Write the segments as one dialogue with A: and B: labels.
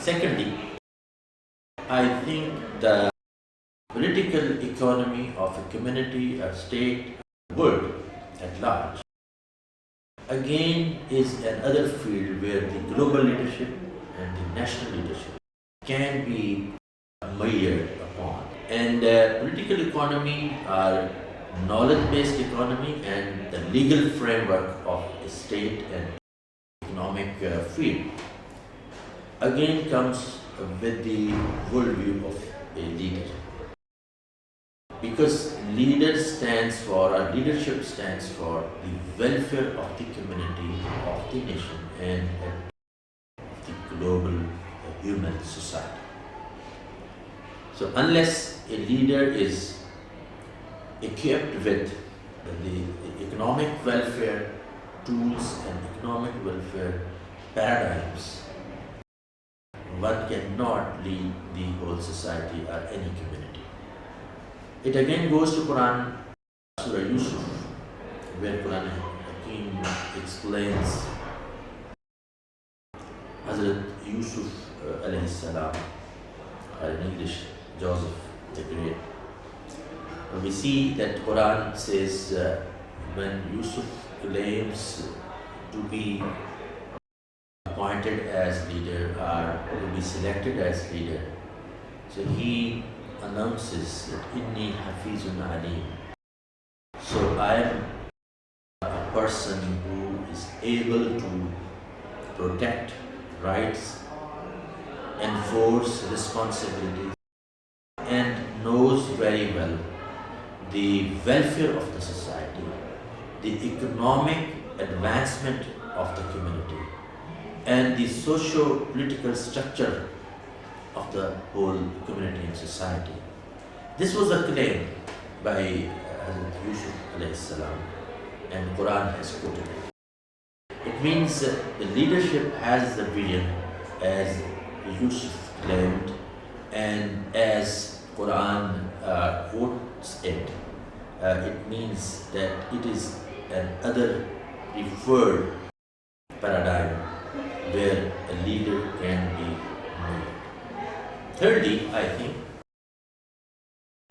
A: Secondly, I think the political economy of a community, a state, a world at large, again is another field where the global leadership and the national leadership can be measured upon. And political economy are knowledge-based economy and the legal framework of a state and economic field again comes with the worldview of a leader. Because leadership stands for the welfare of the community, of the nation, and of the global human society. So unless a leader is equipped with the economic welfare tools and economic welfare paradigms, one cannot lead the whole society or any community. It again goes to Quran, Surah Yusuf, where Quran Hakim explains Hazrat Yusuf alayhi salam, or in English, Joseph the Great. We see that Quran says when Yusuf claims to be appointed as leader or to be selected as leader, so he announces that Inni Hafizun Alim. So I am a person who is able to protect rights, enforce responsibilities, and knows very well the welfare of the society, the economic advancement of the community, and the socio-political structure of the whole community and society. This was a claim by Hazrat Yusuf alayhi salam, and Quran has quoted it. It means the leadership has the vision as Yusuf claimed, and as Quran quotes it, it means that it is another preferred paradigm where a leader can be made. Thirdly, I think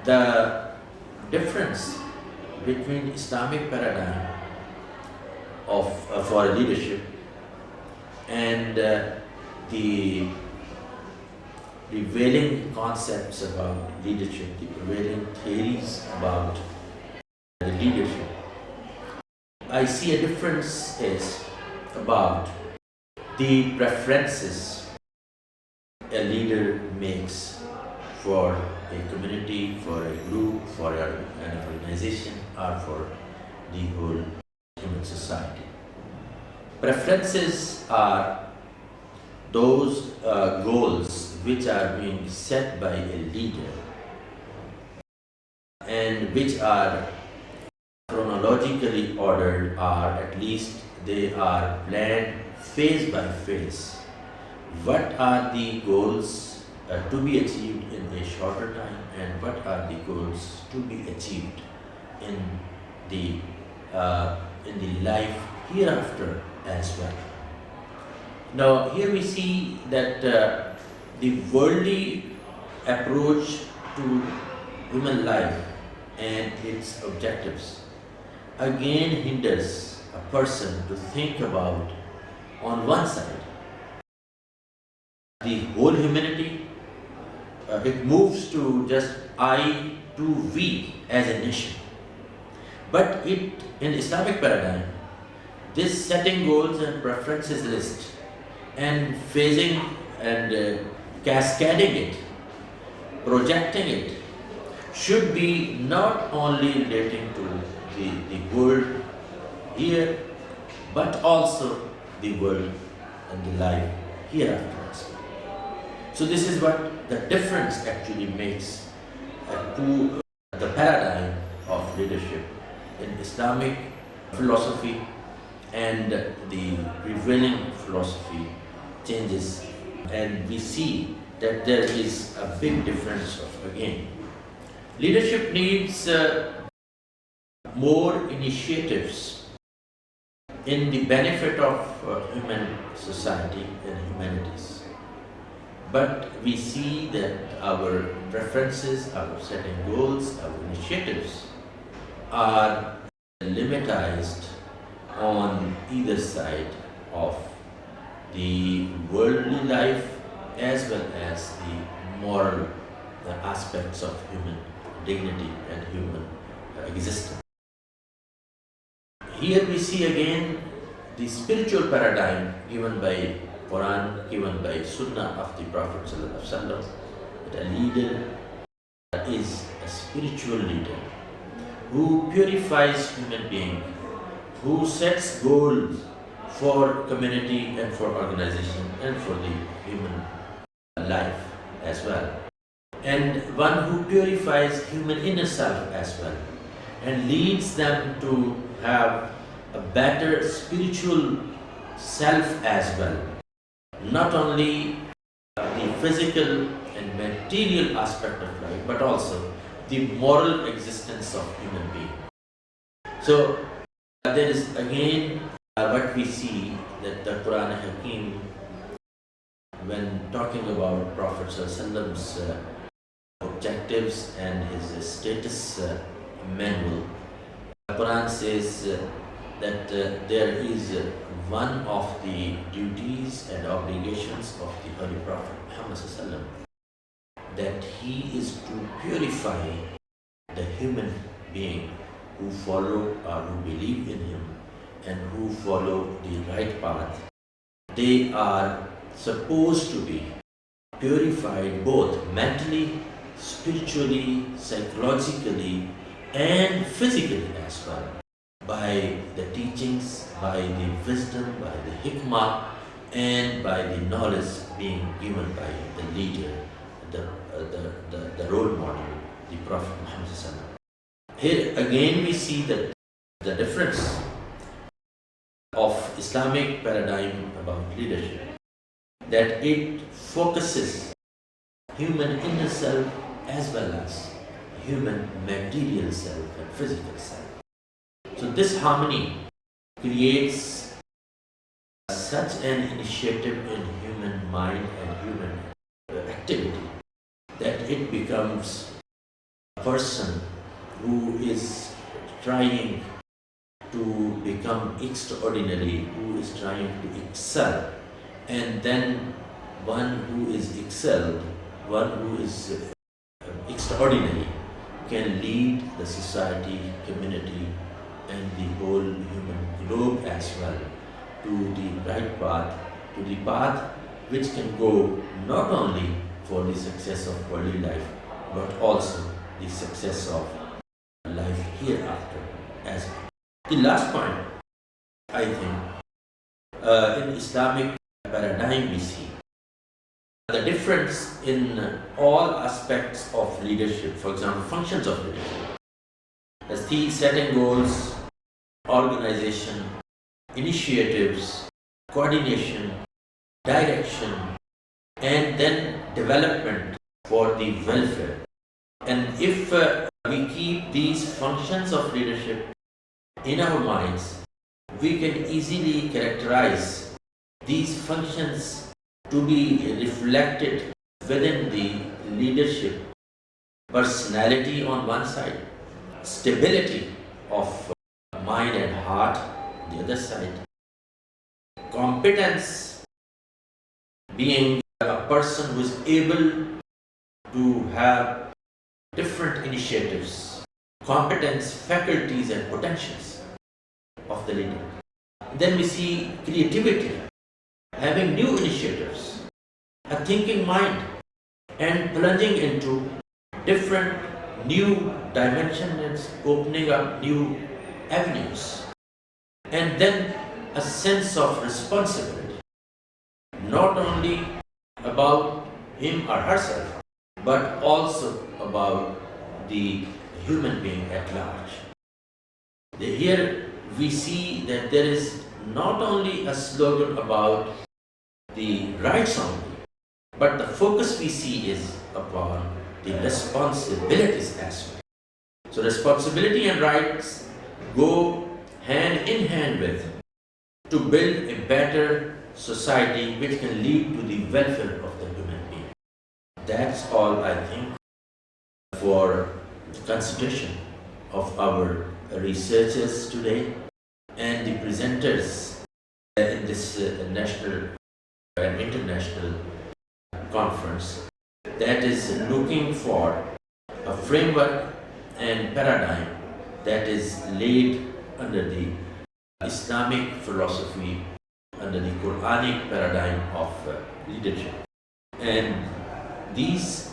A: the difference between Islamic paradigm for leadership and the prevailing concepts about leadership, the prevailing theories about the leadership, I see a difference is about the preferences a leader makes for a community, for a group, for an organization, or for the whole human society. Preferences are those goals which are being set by a leader and which are chronologically ordered, or at least they are planned phase by phase. What are the goals to be achieved in a shorter time, and what are the goals to be achieved in the life hereafter as well. Now here we see that the worldly approach to human life and its objectives again hinders a person to think about, on one side, the whole humanity. It moves to just I to we as a nation. But in Islamic paradigm, this setting goals and preferences list and phasing and cascading it, projecting it, should be not only relating to the world here, but also the world and the life hereafter as well. So this is what the difference actually makes to the paradigm of leadership in Islamic philosophy, and the prevailing philosophy changes, and we see that there is a big difference of, again, leadership needs more initiatives in the benefit of human society and humanities. but we see that our preferences, our setting goals, our initiatives are limitized on either side of the worldly life as well as the moral aspects of human dignity and human existence. Here we see again the spiritual paradigm given by Quran, given by Sunnah of the Prophet ﷺ, that a leader is a spiritual leader who purifies human being, who sets goals for community and for organization and for the human life as well, and one who purifies human inner self as well and leads them to have a better spiritual self as well, not only the physical and material aspect of life but also the moral existence of human being. So there is again what we see that the Quran Hakim, when talking about Prophet ﷺ's objectives and his status manual, the Quran says that there is one of the duties and obligations of the Holy Prophet Muhammad ﷺ, that he is to purify the human being who follow or who believe in him and who follow the right path. They are supposed to be purified both mentally, spiritually, psychologically, and physically as well, by the teachings, by the wisdom, by the hikmah, and by the knowledge being given by the leader, the role model, the Prophet Muhammad ﷺ. Here again we see that the difference of Islamic paradigm about leadership, that it focuses human inner self as well as human material self and physical self. So this harmony creates such an initiative in human mind and human activity that it becomes a person who is trying to become extraordinary, who is trying to excel, and then one who is excelled, one who is extraordinary, can lead the society, community, and the whole human globe as well to the right path, to the path which can go not only for the success of worldly life, but also the success of life hereafter as well. The last point, I think, in Islamic paradigm we see the difference in all aspects of leadership, for example, functions of leadership, as the setting goals, organization, initiatives, coordination, direction, and then development for the welfare. And if we keep these functions of leadership in our minds, we can easily characterize these functions to be reflected within the leadership personality on one side, stability of mind and heart on the other side, competence, being a person who is able to have different initiatives, competence, faculties, and potentials of the leader. Then we see creativity, having new initiatives, a thinking mind, and plunging into different new dimensions, opening up new avenues. And then a sense of responsibility, not only about him or herself, but also about the human being at large. Here we see that there is not only a slogan about the rights only, but the focus we see is upon the responsibilities as well. So responsibility and rights go hand in hand with to build a better society which can lead to the welfare of the human being. That's all I think for consideration of our researchers today and the presenters in this national and international conference that is looking for a framework and paradigm that is laid under the Islamic philosophy, under the Quranic paradigm of leadership. And these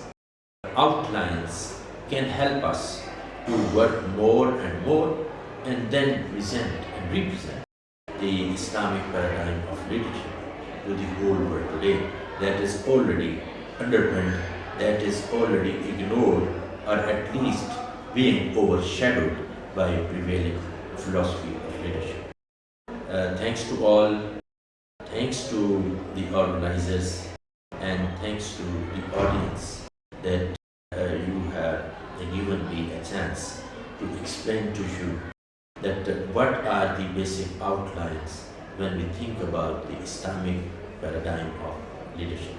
A: outlines can help us to work more and more and then present and represent the Islamic paradigm of leadership to the whole world today that is already underpinned, that is already ignored, or at least being overshadowed by prevailing philosophy of leadership. Thanks to all, thanks to the organizers, and thanks to the audience that you have given me a chance to explain to you that what are the basic outlines when we think about the Islamic paradigm of leadership.